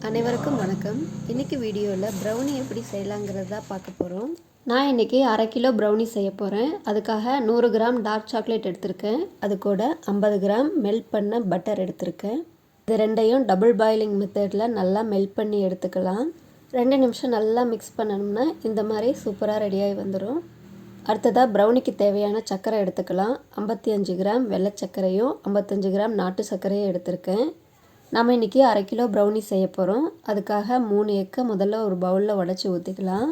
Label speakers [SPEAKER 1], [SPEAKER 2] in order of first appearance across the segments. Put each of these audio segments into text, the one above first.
[SPEAKER 1] அனைவருக்கும் வணக்கம். இன்றைக்கி வீடியோவில் ப்ரௌனி எப்படி செய்யலாங்கிறது தான் பார்க்க போகிறோம். நான் இன்றைக்கி 1/2 கிலோ ப்ரௌனி செய்ய போகிறேன். அதுக்காக 100 கிராம் டார்க் சாக்லேட் எடுத்திருக்கேன். அது கூட 50 கிராம் மெல்ட் பண்ண பட்டர் எடுத்திருக்கேன். இது ரெண்டையும் டபுள் பாயிலிங் மெத்தடில் நல்லா மெல்ட் பண்ணி எடுத்துக்கலாம். 2 நிமிஷம் நல்லா மிக்ஸ் பண்ணணும்னா இந்த மாதிரி சூப்பராக ரெடியாகி வந்துடும். அடுத்ததாக ப்ரௌனிக்கு தேவையான சர்க்கரை எடுத்துக்கலாம். 55 கிராம் வெள்ளை சர்க்கரையும் 55 கிராம் நாட்டு சர்க்கரையும் எடுத்திருக்கேன். நம்ம இன்றைக்கி 1/2 கிலோ ப்ரௌனி செய்ய போகிறோம். அதுக்காக 3 எக்கை முதல்ல ஒரு பவுலில் உடச்சி ஊற்றிக்கலாம்.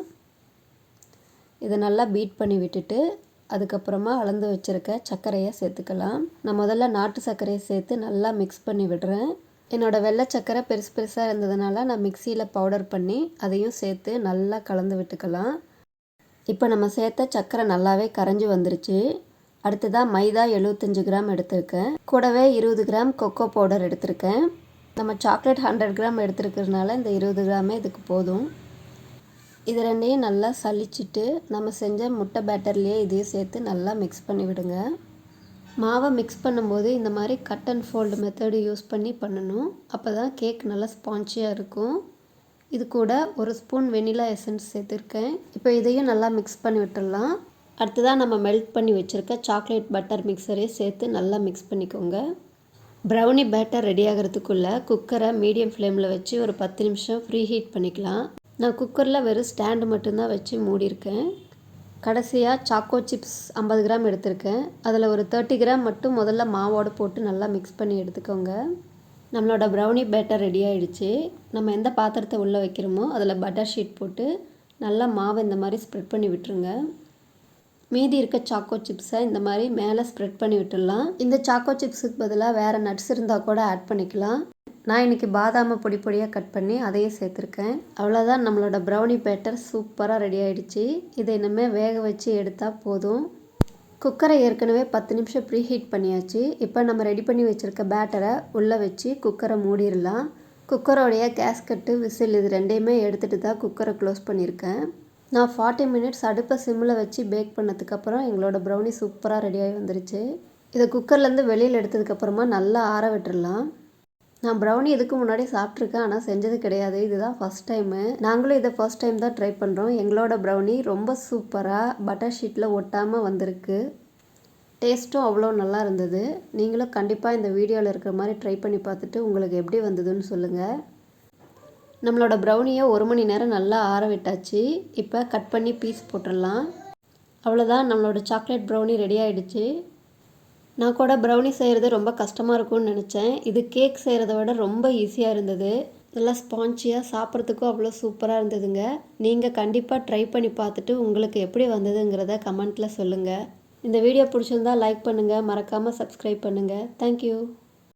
[SPEAKER 1] இதை நல்லா பீட் பண்ணி விட்டுட்டு அதுக்கப்புறமா அளந்து வச்சுருக்க சர்க்கரையை சேர்த்துக்கலாம். நான் முதல்ல நாட்டு சர்க்கரையை சேர்த்து நல்லா மிக்ஸ் பண்ணி விடுறேன். என்னோடய வெள்ளை சர்க்கரை பெருசு பெருசாக இருந்ததுனால நான் மிக்சியில் பவுடர் பண்ணி அதையும் சேர்த்து நல்லா கலந்து விட்டுக்கலாம். இப்போ நம்ம சேர்த்த சர்க்கரை நல்லாவே கரைஞ்சி வந்துருச்சு. அடுத்ததாக மைதா 75 கிராம் எடுத்திருக்கேன். கூடவே 20 கிராம் கொக்கோ பவுடர் எடுத்திருக்கேன். நம்ம சாக்லேட் 100 கிராம் எடுத்துருக்கிறதுனால இந்த 20 கிராமே இதுக்கு போதும். இது ரெண்டையும் நல்லா சலிச்சிட்டு நம்ம செஞ்ச முட்டை பேட்டர்லேயே இதையும் சேர்த்து நல்லா மிக்ஸ் பண்ணி விடுங்க. மாவை மிக்ஸ் பண்ணும்போது இந்த மாதிரி cut and fold method use பண்ணி பண்ணணும். அப்போ தான் கேக் நல்லா ஸ்பான்ச்சியாக இருக்கும். இது கூட 1 ஸ்பூன் வெனிலா எசன்ஸ் சேர்த்துருக்கேன். இப்போ இதையும் நல்லா மிக்ஸ் பண்ணி விட்டுடலாம். அடுத்ததாக நம்ம மெல்ட் பண்ணி வச்சுருக்க சாக்லேட் பட்டர் மிக்சரையும் சேர்த்து நல்லா மிக்ஸ் பண்ணிக்கோங்க. ப்ரௌனி பேட்டர் ரெடி ஆகிறதுக்குள்ளே குக்கரை மீடியம் ஃப்ளேமில் வச்சு ஒரு 10 நிமிஷம் ஃப்ரீ ஹீட் பண்ணிக்கலாம். நான் குக்கரில் வெறும் ஸ்டாண்டு மட்டும்தான் வச்சு மூடியிருக்கேன். கடைசியாக சாக்கோ சிப்ஸ் 50 கிராம் எடுத்திருக்கேன். அதில் ஒரு 30 கிராம் மட்டும் முதல்ல மாவோடு போட்டு நல்லா மிக்ஸ் பண்ணி எடுத்துக்கோங்க. நம்மளோட ப்ரௌனி பேட்டர் ரெடி ஆகிடுச்சு. நம்ம எந்த பாத்திரத்தை உள்ளே வைக்கிறோமோ அதில் பட்டர் ஷீட் போட்டு நல்லா மாவை இந்த மாதிரி ஸ்ப்ரெட் பண்ணி விட்டுருங்க. மீதி இருக்க சாக்கோ சிப்ஸை இந்த மாதிரி மேலே ஸ்ப்ரெட் பண்ணி விட்டுடலாம். இந்த சாக்கோ சிப்ஸுக்கு பதிலாக வேறு நட்ஸ் இருந்தால் கூட ஆட் பண்ணிக்கலாம். நான் இன்றைக்கி பாதாமை பொடி பொடியாக கட் பண்ணி அதையும் சேர்த்துருக்கேன். அவ்வளோதான், நம்மளோட ப்ரௌனி பேட்டர் சூப்பராக ரெடி ஆகிடுச்சு. இதை இனிமேல் வேக வச்சு எடுத்தால் போதும். குக்கரை ஏற்கனவே 10 நிமிஷம் ப்ரீ ஹீட் பண்ணியாச்சு. இப்போ நம்ம ரெடி பண்ணி வச்சுருக்க பேட்டரை உள்ளே வச்சு குக்கரை மூடிடலாம். குக்கரோடைய கேஸ்கட்டு விசில் இது ரெண்டையுமே எடுத்துகிட்டு தான் குக்கரை க்ளோஸ் பண்ணியிருக்கேன். நான் 40 மினிட்ஸ் அடுப்பை சிம்மில் வச்சு பேக் பண்ணதுக்கப்புறம் எங்களோட ப்ரௌனி சூப்பராக ரெடியாகி வந்துருச்சு. இதை குக்கர்லேருந்து வெளியில் எடுத்ததுக்கப்புறமா நல்லா ஆற விட்டுடலாம். நான் ப்ரௌனி இதுக்கு முன்னாடி சாப்பிட்ருக்கேன், ஆனால் செஞ்சது கிடையாது. இதுதான் ஃபஸ்ட் டைமு. நாங்களும் இதை ஃபர்ஸ்ட் டைம் தான் ட்ரை பண்ணுறோம். எங்களோட ப்ரௌனி ரொம்ப சூப்பராக பட்டர் ஷீட்டில் ஒட்டாமல் வந்திருக்கு. டேஸ்ட்டும் அவ்வளோ நல்லா இருந்தது. நீங்களும் கண்டிப்பாக இந்த வீடியோவில் இருக்கிற மாதிரி ட்ரை பண்ணி பார்த்துட்டு உங்களுக்கு எப்படி வந்ததுன்னு சொல்லுங்கள். நம்மளோட ப்ரௌனியை 1 மணி நேரம் நல்லா ஆற விட்டாச்சு. இப்போ கட் பண்ணி பீஸ் போட்டுடலாம். அவ்வளோதான், நம்மளோட சாக்லேட் ப்ரௌனி ரெடி ஆகிடுச்சு. நான் கூட ப்ரௌனி செய்கிறது ரொம்ப கஷ்டமாக இருக்கும்னு நினச்சேன். இது கேக் செய்கிறத விட ரொம்ப ஈஸியாக இருந்தது. நல்லா ஸ்பான்ச்சியாக சாப்பிட்றதுக்கும் அவ்வளோ சூப்பராக இருந்ததுங்க. நீங்கள் கண்டிப்பாக ட்ரை பண்ணி பார்த்துட்டு உங்களுக்கு எப்படி வந்ததுங்கிறத கமெண்ட்டில் சொல்லுங்கள். இந்த வீடியோ பிடிச்சிருந்தால் லைக் பண்ணுங்கள், மறக்காமல் சப்ஸ்கிரைப் பண்ணுங்கள். தேங்க்யூ.